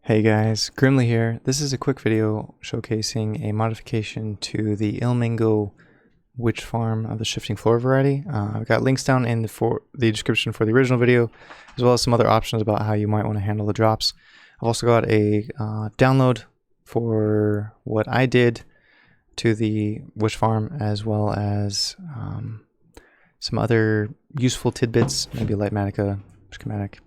Hey guys, Grimli here. This is a quick video showcasing a modification to the ilmango witch farm of the shifting floor variety. I've got links down in the description for the original video, as well as some other options about how you might want to handle the drops. I've also got a download for what I did to the witch farm, as well as some other useful tidbits, maybe light matica schematic.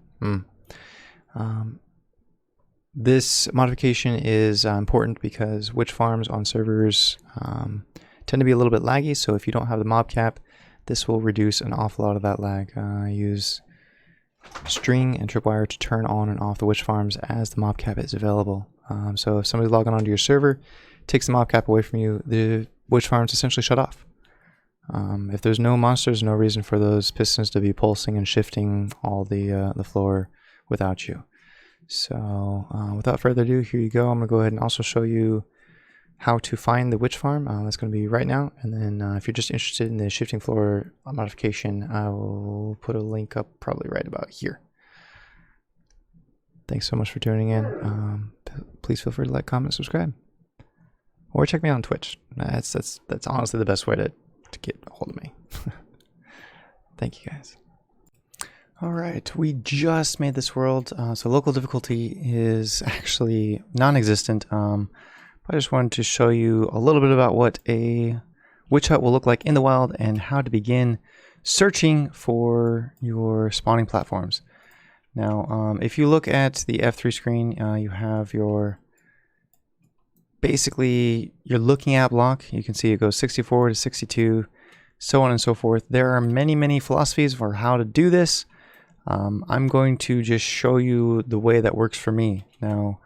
This modification is important because witch farms on servers tend to be a little bit laggy, so if you don't have the mob cap, this will reduce an awful lot of that lag. I use string and tripwire to turn on and off the witch farms as the mob cap is available. So if somebody's logging onto your server, takes the mob cap away from you, the witch farms essentially shut off. If there's no monsters, no reason for those pistons to be pulsing and shifting all the floor without you. So without further ado, here you go. I'm going to go ahead and also show you how to find the witch farm. That's going to be right now. And then if you're just interested in the shifting floor modification, I will put a link up probably right about here. Thanks so much for tuning in. Please feel free to like, comment, subscribe. Or check me out on Twitch. That's honestly the best way to get a hold of me. Thank you guys. Alright, we just made this world, so local difficulty is actually non-existent. I just wanted to show you a little bit about what a witch hut will look like in the wild and how to begin searching for your spawning platforms. Now, if you look at the F3 screen, you have your, basically your looking at block. You can see it goes 64 to 62, so on and so forth. There are many philosophies for how to do this. I'm going to just show you the way that works for me. Now,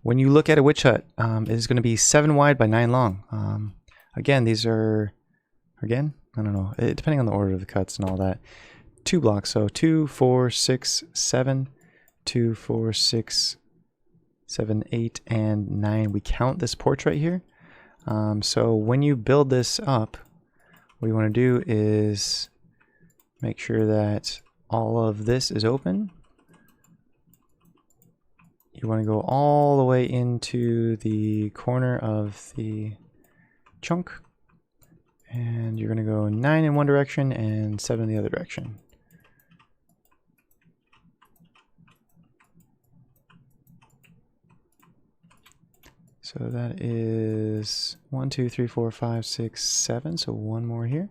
when you look at a witch hut, it is going to be 7 wide by 9 long. Again, these are, I don't know, depending on the order of the cuts and all that, 2 blocks. So 2, 4, 6, 7, 2, 4, 6, 7, 8, and 9. We count this porch right here. So when you build this up, what you want to do is make sure that all of this is open. You want to go all the way into the corner of the chunk, and you're going to go 9 in one direction and 7 in the other direction. So that is 1, 2, 3, 4, 5, 6, 7. So one more here.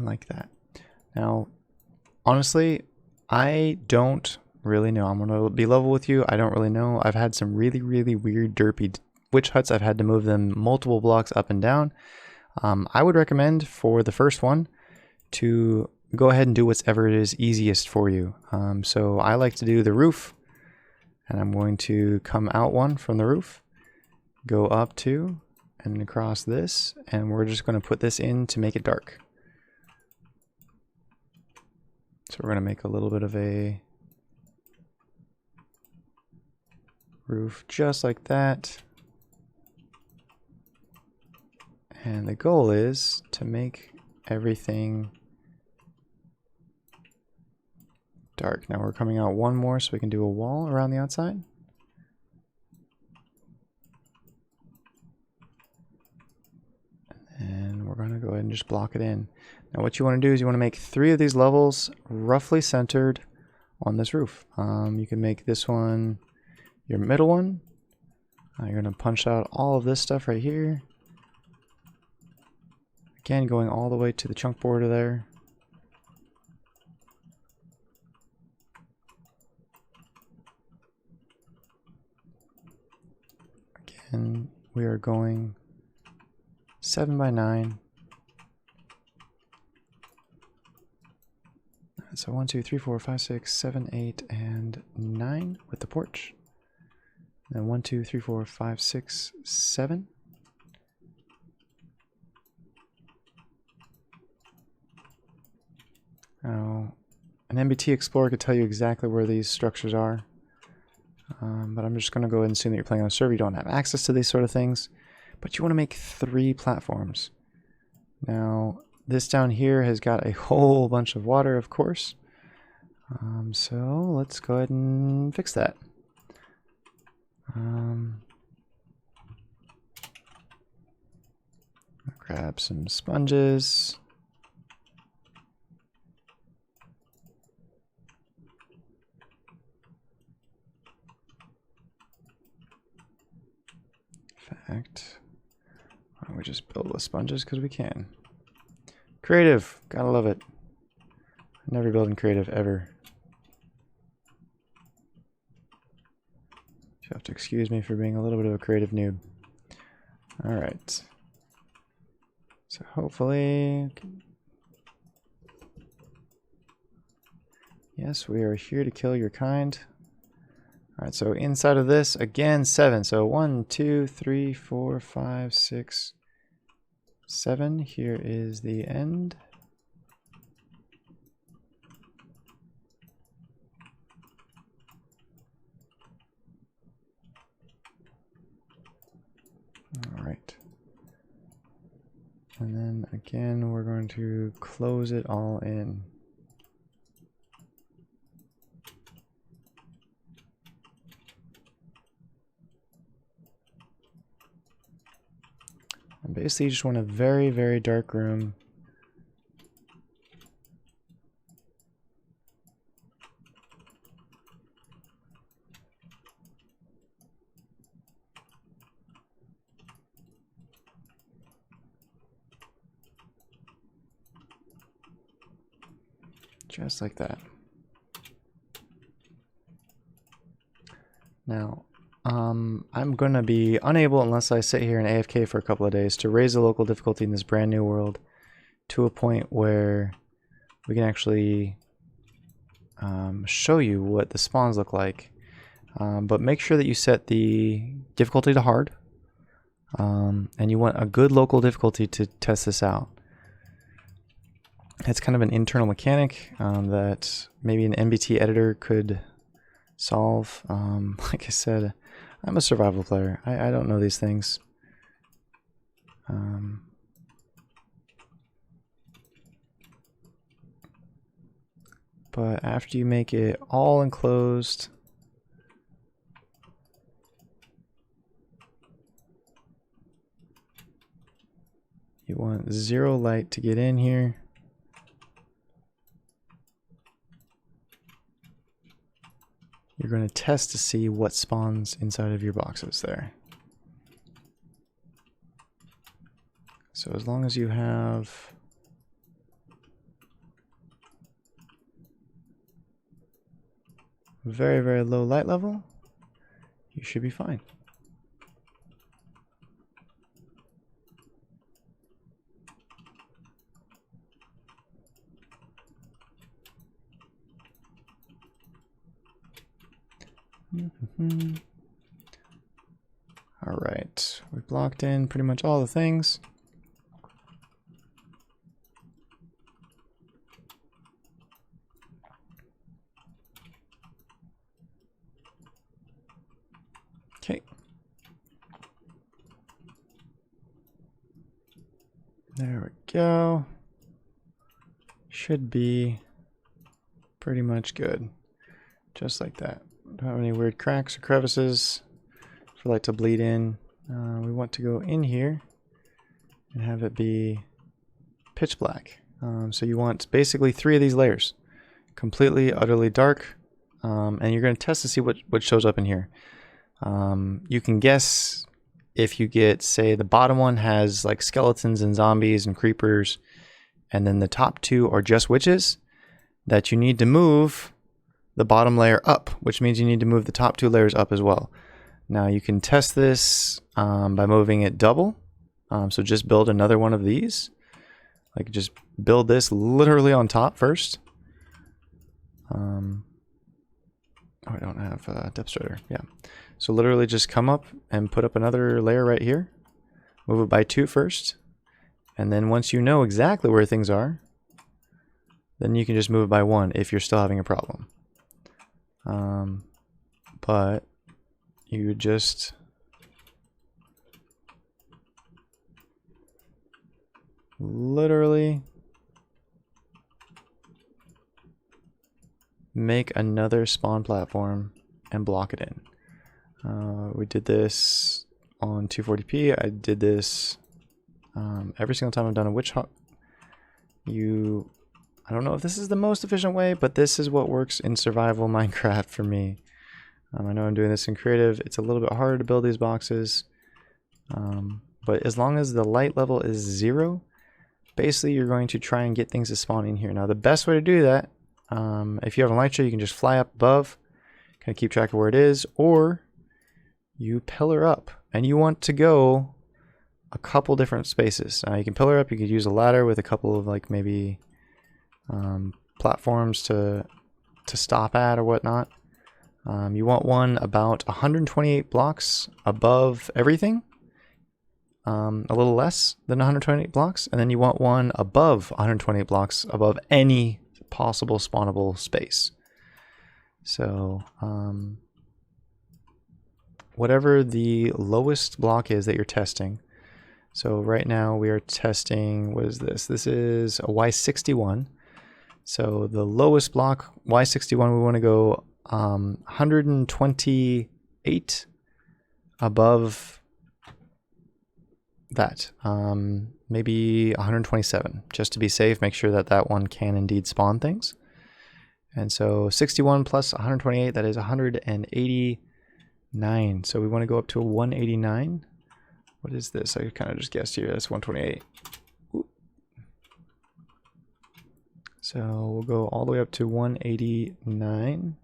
Like that. Now, honestly, I don't really know. I'm gonna be level with you. I don't really know. I've had some really weird derpy witch huts. I've had to move them multiple blocks up and down. I would recommend for the first one to go ahead and do whatever it is easiest for you. So I like to do the roof, and I'm going to come out one from the roof, go up 2 and across this, and we're just going to put this in to make it dark. So we're going to make a little bit of a roof just like that. And the goal is to make everything dark. Now we're coming out one more so we can do a wall around the outside. And we're going to go ahead and just block it in. Now what you want to do is you want to make 3 of these levels roughly centered on this roof. You can make this one your middle one. You're going to punch out all of this stuff right here. Again, going all the way to the chunk border there. Again, we are going 7 by 9. So 1, 2, 3, 4, 5, 6, 7, 8, and 9 with the porch. Then 1, 2, 3, 4, 5, 6, 7. Now, an MBT Explorer could tell you exactly where these structures are. But I'm just going to go ahead and assume that you're playing on a server. You don't have access to these sort of things. But you want to make 3 platforms. Now, this down here has got a whole bunch of water, of course. So let's go ahead and fix that. Grab some sponges. In fact, why don't we just build with sponges because we can. Creative, gotta love it. Never build in creative ever. You have to excuse me for being a little bit of a creative noob. All right. So hopefully, yes, we are here to kill your kind. All right, so inside of this, again, 7. So 1, 2, 3, 4, 5, 6, 7. Here is the end. All right. And then again, we're going to close it all in. And basically, you just want a very, very dark room. Just like that. Now, I'm going to be unable, unless I sit here and AFK for a couple of days, to raise the local difficulty in this brand new world to a point where we can actually show you what the spawns look like. But make sure that you set the difficulty to hard, and you want a good local difficulty to test this out. It's kind of an internal mechanic that maybe an MBT editor could solve. Like I said, I'm a survival player. I don't know these things. But after you make it all enclosed, you want 0 light to get in here. You're going to test to see what spawns inside of your boxes there. So as long as you have very, very low light level, you should be fine. All right, we blocked in pretty much all the things. Okay. There we go. Should be pretty much good. Just like that. Don't have any weird cracks or crevices for light to bleed in. We want to go in here and have it be pitch black. So you want basically 3 of these layers. Completely, utterly dark. And you're going to test to see what shows up in here. You can guess if you get, say, the bottom one has like skeletons and zombies and creepers, and then the top 2 are just witches, that you need to move the bottom layer up, which means you need to move the top 2 layers up as well. Now you can test this by moving it double. So just build another one of these. Like just build this literally on top first. Oh, I don't have a depth strider. Yeah. So literally just come up and put up another layer right here. Move it by 2 first. And then once you know exactly where things are, then you can just move it by 1 if you're still having a problem. But you just literally make another spawn platform and block it in. We did this on 240p. I did this every single time I've done a witch hunt. I don't know if this is the most efficient way, but this is what works in survival Minecraft for me. I know I'm doing this in creative. It's a little bit harder to build these boxes. But as long as the light level is 0, basically you're going to try and get things to spawn in here. Now the best way to do that, if you have a light show, you can just fly up above, kind of keep track of where it is, or you pillar up, and you want to go a couple different spaces. You can pillar up, you could use a ladder with a couple of like maybe platforms to stop at or whatnot. You want one about 128 blocks above everything, a little less than 128 blocks, and then you want one above 128 blocks above any possible spawnable space. So whatever the lowest block is that you're testing. So right now we are testing, what is this? This is a Y61. So the lowest block, Y61, we want to go 128 above that. Maybe 127, just to be safe. Make sure that that one can indeed spawn things. And so 61 plus 128, that is 189. So we want to go up to a 189. What is this? I kind of just guessed here. That's 128. Ooh. So we'll go all the way up to 189.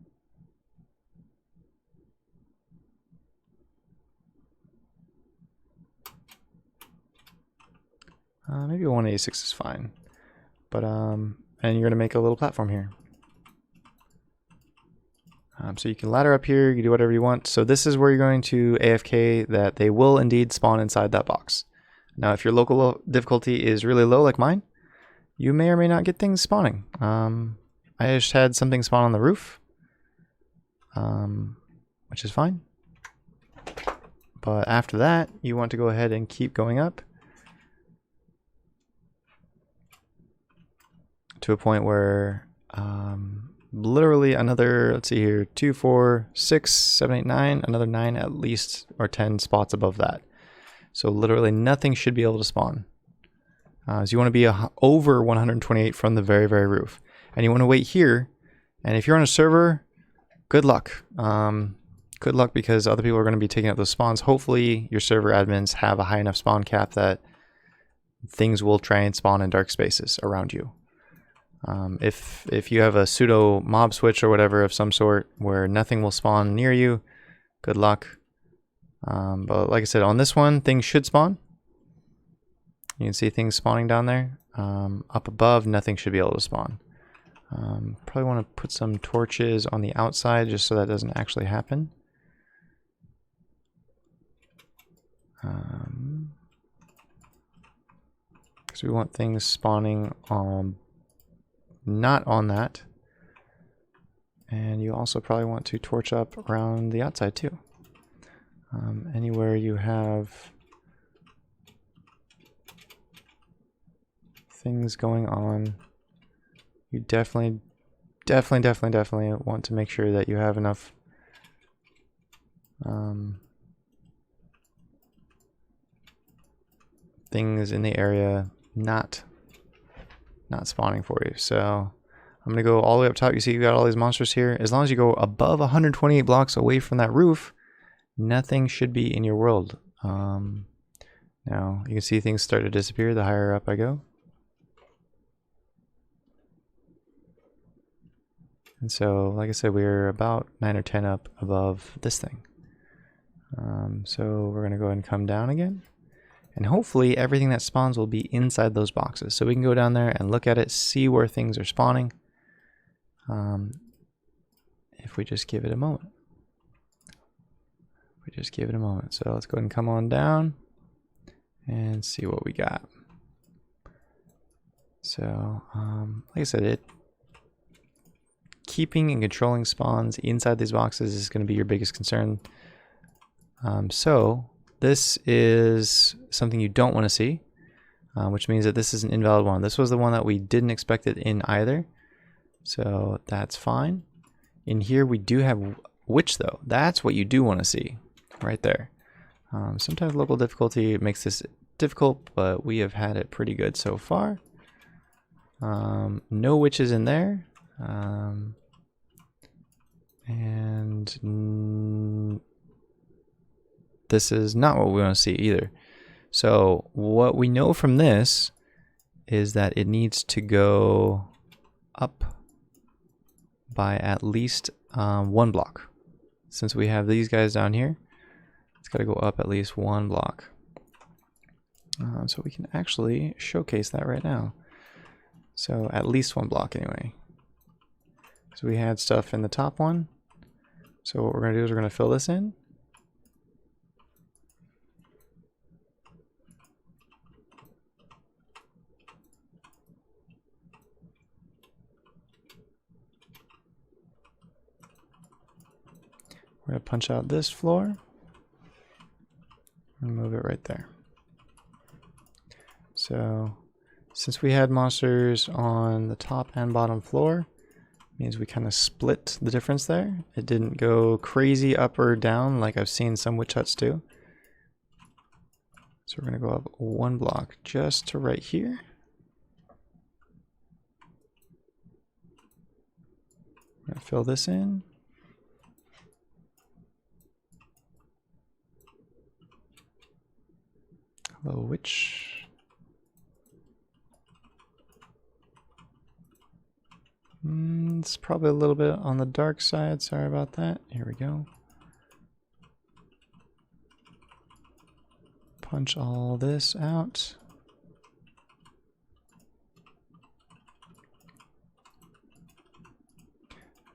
Maybe a 186 is fine. But and you're gonna make a little platform here. So you can ladder up here, you can do whatever you want. So this is where you're going to AFK that they will indeed spawn inside that box. Now if your local difficulty is really low like mine, you may or may not get things spawning. I just had something spawn on the roof, which is fine. But after that, you want to go ahead and keep going up to a point where literally another, let's see here, 2, 4, 6, 7, 8, 9, another 9 at least, or 10 spots above that. So literally nothing should be able to spawn. So you want to be over 128 from the very, very roof. And you want to wait here. And if you're on a server, good luck. Good luck, because other people are going to be taking up those spawns. Hopefully your server admins have a high enough spawn cap that things will try and spawn in dark spaces around you. If you have a pseudo mob switch or whatever of some sort where nothing will spawn near you, good luck. But like I said, on this one, things should spawn. You can see things spawning down there. Up above, nothing should be able to spawn. Probably want to put some torches on the outside just so that doesn't actually happen. Because we want things spawning on not on that. And you also probably want to torch up around the outside too. Anywhere you have things going on, you definitely want to make sure that you have enough things in the area not spawning for you. So I'm gonna go all the way up top. You see you got all these monsters here. As long as you go above 128 blocks away from that roof, nothing should be in your world. Now you can see things start to disappear the higher up I go. And so, like I said, we're about 9 or 10 up above this thing. So we're gonna go ahead and come down again. And hopefully everything that spawns will be inside those boxes. So we can go down there and look at it, see where things are spawning. If we just give it a moment. So let's go ahead and come on down and see what we got. So, like I said, keeping and controlling spawns inside these boxes is going to be your biggest concern. So this is something you don't want to see, which means that this is an invalid one. This was the one that we didn't expect it in either. So that's fine. In here we do have witch though. That's what you do want to see right there. Sometimes local difficulty makes this difficult, but we have had it pretty good so far. No witches in there. And this is not what we want to see either. So what we know from this is that it needs to go up by at least 1 block. Since we have these guys down here, it's got to go up at least 1 block. So we can actually showcase that right now. So at least 1 block anyway. So we had stuff in the top one. So what we're going to do is we're going to fill this in. We're going to punch out this floor and move it right there. So since we had monsters on the top and bottom floor, means we kind of split the difference there. It didn't go crazy up or down like I've seen some witch huts do. So we're going to go up 1 block just to right here. I'm going to fill this in. Hello, witch. It's probably a little bit on the dark side. Sorry about that. Here we go. Punch all this out.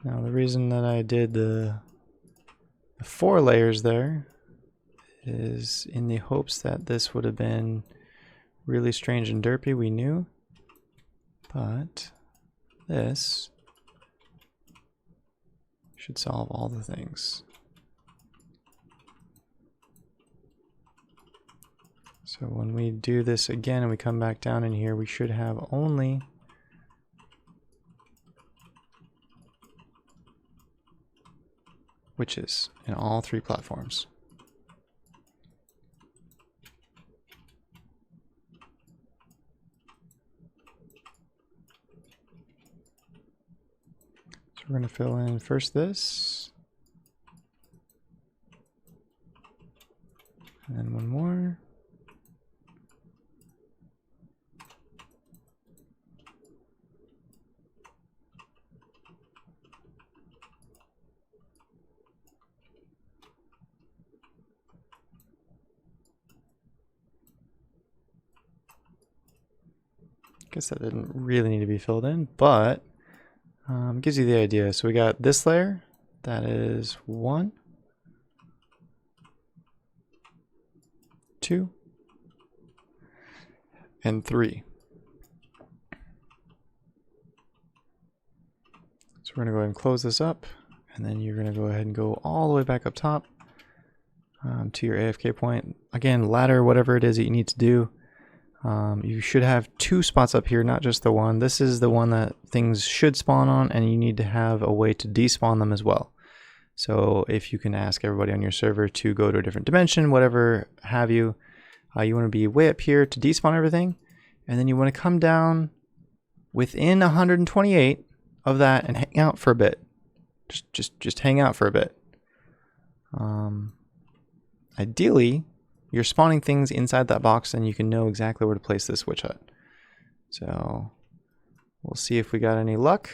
Now the reason that I did the 4 layers there is in the hopes that this would have been really strange and derpy, we knew. But this should solve all the things. So when we do this again and we come back down in here, we should have only witches in all 3 platforms. So we're going to fill in first this, and then 1 more. Guess that didn't really need to be filled in, but gives you the idea. So we got this layer, that is 1, 2, and 3. So we're going to go ahead and close this up, and then you're going to go ahead and go all the way back up top to your AFK point. Again, ladder, whatever it is that you need to do. You should have 2 spots up here, not just the 1. This is the one that things should spawn on, and you need to have a way to despawn them as well. So if you can ask everybody on your server to go to a different dimension, whatever have you, you want to be way up here to despawn everything, and then you want to come down within 128 of that and hang out for a bit. Just hang out for a bit. Ideally, you're spawning things inside that box and you can know exactly where to place this witch hut. So we'll see if we got any luck.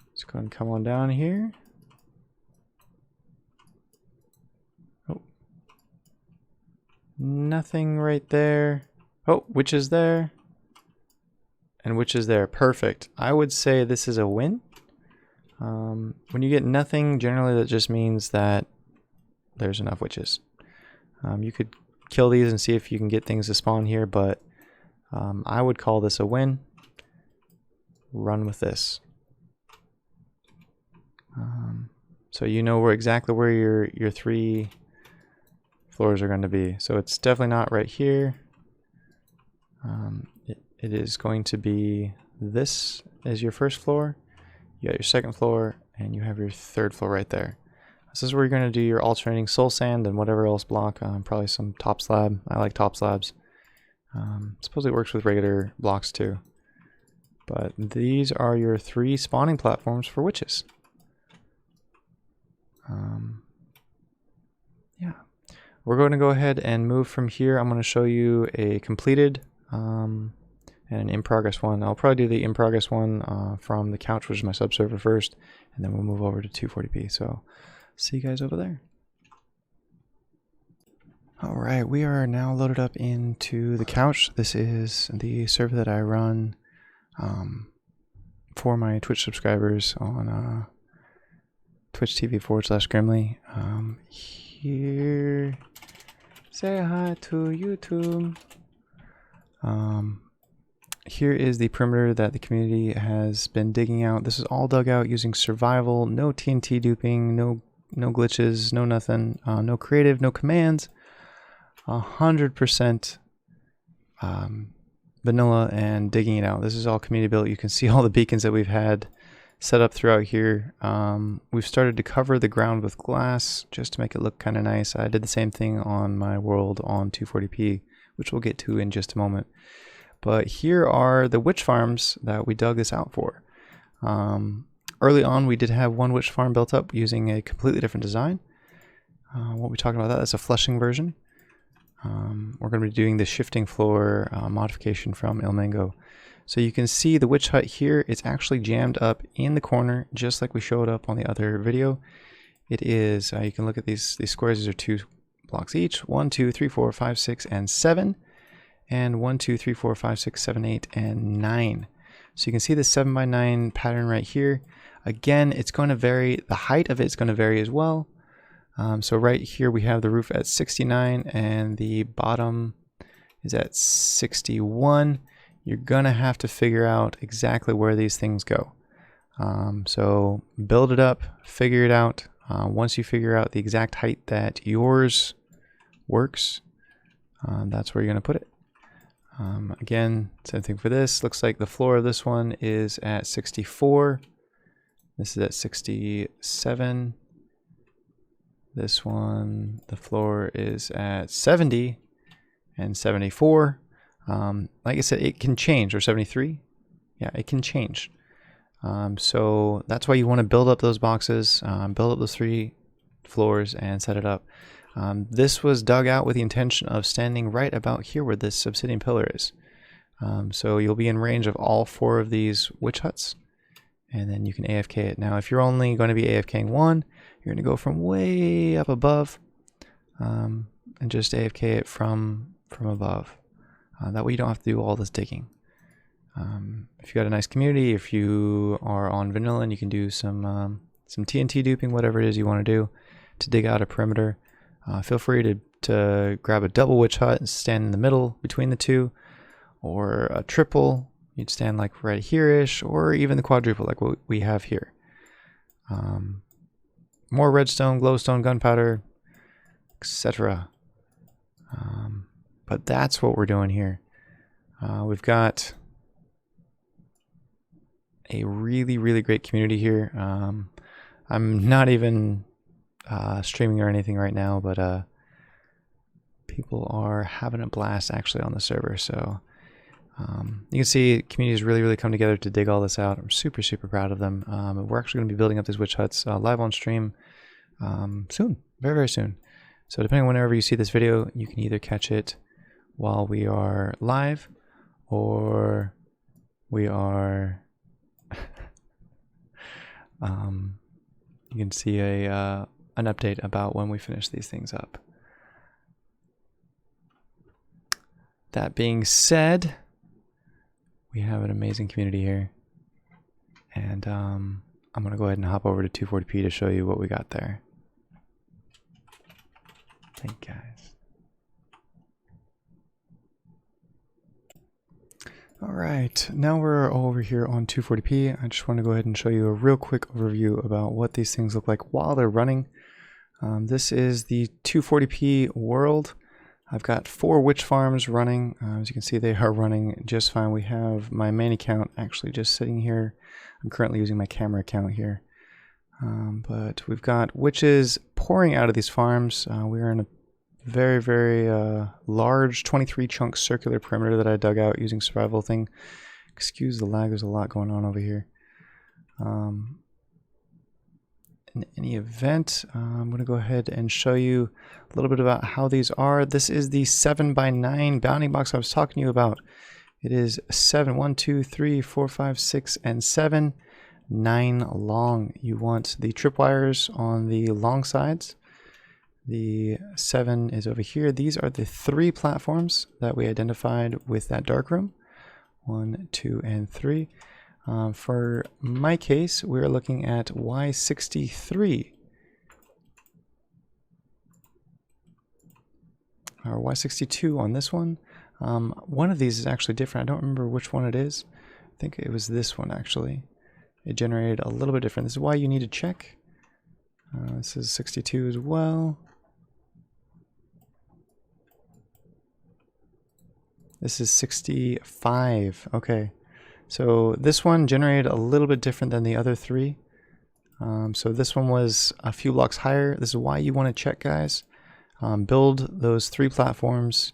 Let's go ahead and come on down here. Oh, nothing right there. Oh, witch is there. And witch is there. Perfect. I would say this is a win. When you get nothing, generally that just means that there's enough witches. You could kill these and see if you can get things to spawn here, but I would call this a win. Run with this. So you know exactly where your 3 floors are going to be. So it's definitely not right here. It is going to be this as your first floor. You got your second floor and you have your third floor right there. This is where you're going to do your alternating soul sand and whatever else block, probably some top slab. I like top slabs. Suppose it works with regular blocks too. But these are your 3 spawning platforms for witches. Yeah. We're going to go ahead and move from here. I'm going to show you a completed and an in progress one. I'll probably do the in progress one from the couch, which is my subserver first, and then we'll move over to 240p. So see you guys over there. Alright, we are now loaded up into the couch. This is the server that I run for my Twitch subscribers on Twitch TV/Grimli. Here, say hi to YouTube. Here is the perimeter that the community has been digging out. This is all dug out using survival, no TNT duping, no glitches, no nothing, no creative, no commands. 100% vanilla and digging it out. This is all community built. You can see all the beacons that we've had set up throughout here. We've started to cover the ground with glass just to make it look kind of nice. I did the same thing on my world on 240p, which we'll get to in just a moment. But here are the witch farms that we dug this out for. Early on, we did have one witch farm built up using a completely different design. We'll be talking about that. That's a flushing version. We're going to be doing the shifting floor modification from ilmango. So you can see the witch hut here. It's actually jammed up in the corner, just like we showed up on the other video. It is, you can look at these squares. These are 2 blocks each. 1, 2, 3, 4, 5, 6, and 7. And 1, 2, 3, 4, 5, 6, 7, 8, and 9. So you can see the 7x9 pattern right here. Again, it's going to vary. The height of it is going to vary as well. So right here we have the roof at 69 and the bottom is at 61. You're gonna have to figure out exactly where these things go. So build it up, figure it out. Once you figure out the exact height that yours works, that's where you're gonna put it. Again, same thing for this. Looks like the floor of this one is at 64. This is at 67. This one, the floor is at 70 and 74. Like I said, it can change, or 73. Yeah, it can change. So that's why you want to build up those boxes, build up those 3 floors and set it up. This was dug out with the intention of standing right about here where this obsidian pillar is. So you'll be in range of all 4 of these witch huts, and then you can AFK it. Now, if you're only going to be AFKing one, you're going to go from way up above and just AFK it from above. That way you don't have to do all this digging. If you got a nice community, if you are on vanilla and you can do some TNT duping, whatever it is you want to do to dig out a perimeter, feel free to grab a double witch hut and stand in the middle between the 2, or a triple. You'd stand like right here-ish, or even the quadruple like what we have here. More redstone, glowstone, gunpowder, etc. But that's what we're doing here. We've got a really, really great community here. I'm not even streaming or anything right now, but people are having a blast actually on the server. So you can see communities really, really come together to dig all this out. I'm super, super proud of them. We're actually going to be building up these witch huts live on stream soon, very, very soon. So depending on whenever you see this video, you can either catch it while we are live, or we are you can see an update about when we finish these things up. That being said, we have an amazing community here, and I'm going to go ahead and hop over to 240p to show you what we got there. Thank you, guys. Alright, now we're over here on 240p. I just want to go ahead and show you a real quick overview about what these things look like while they're running. This is the 240p world. I've got 4 witch farms running. As you can see, they are running just fine. We have my main account actually just sitting here. I'm currently using my camera account here. But we've got witches pouring out of these farms. We're in a very, very large 23 chunk circular perimeter that I dug out using survival thing. Excuse the lag, there's a lot going on over here. In any event, I'm going to go ahead and show you a little bit about how these are. This is the 7x9 bounding box I was talking to you about. It is 7, 1, 2, 3, 4, 5, 6, and 7. 9 long. You want the tripwires on the long sides. The 7 is over here. These are the 3 platforms that we identified with that dark room. 1, 2, and 3. For my case, we're looking at Y63. Or Y62 on this one. One of these is actually different. I don't remember which one it is. I think it was this one actually. It generated a little bit different. This is why you need to check. This is 62 as well. This is 65. Okay. So this one generated a little bit different than the other 3. So this one was a few blocks higher. This is why you want to check, guys. Build those 3 platforms.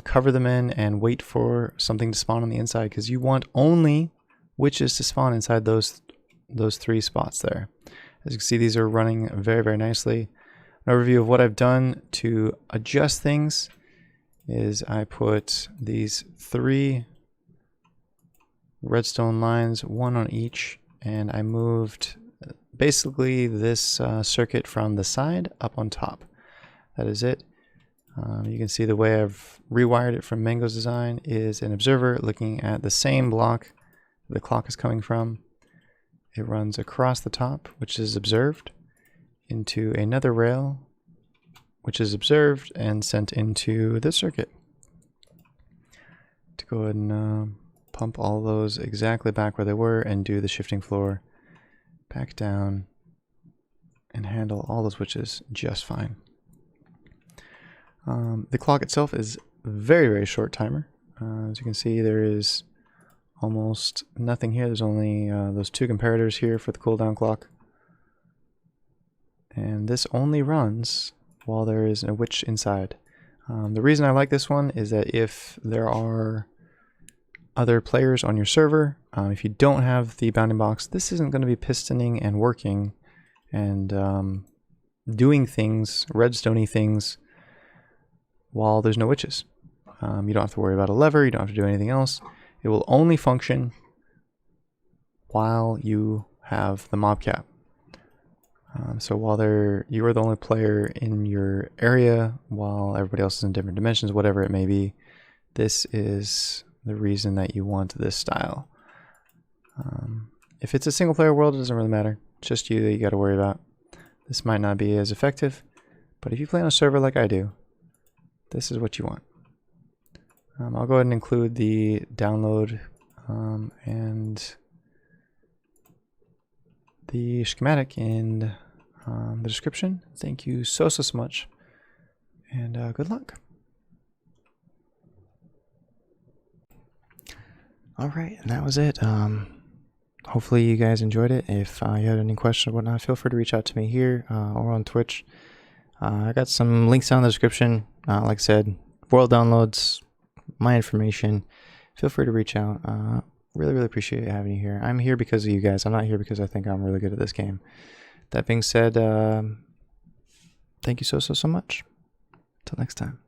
Cover them in and wait for something to spawn on the inside, because you want only witches to spawn inside those 3 spots there. As you can see, these are running very, very nicely. An overview of what I've done to adjust things is I put these 3 redstone lines, 1 on each, and I moved basically this circuit from the side up on top. That is it. You can see the way I've rewired it from Mango's design is an observer looking at the same block the clock is coming from. It runs across the top, which is observed, into another rail, which is observed and sent into this circuit. To go ahead and pump all those exactly back where they were and do the shifting floor back down and handle all those witches just fine. The clock itself is very, very short timer. As you can see, there is almost nothing here. There's only those 2 comparators here for the cooldown clock. And this only runs while there is a witch inside. The reason I like this one is that if there are other players on your server, if you don't have the bounding box, this isn't going to be pistoning and working and doing things, redstone-y things, while there's no witches. You don't have to worry about a lever, you don't have to do anything else. It will only function while you have the mob cap. So while you are the only player in your area, while everybody else is in different dimensions, whatever it may be, this is the reason that you want this style. If it's a single player world, it doesn't really matter. It's just you that you got to worry about. This might not be as effective, but if you play on a server like I do, this is what you want. I'll go ahead and include the download and the schematic in the description. Thank you so much, and good luck. Alright, and that was it. Hopefully you guys enjoyed it. If you had any questions or whatnot, feel free to reach out to me here or on Twitch. I got some links down in the description. Like I said, world downloads, my information. Feel free to reach out. Really, really appreciate having you here. I'm here because of you guys. I'm not here because I think I'm really good at this game. That being said, thank you so much. Till next time.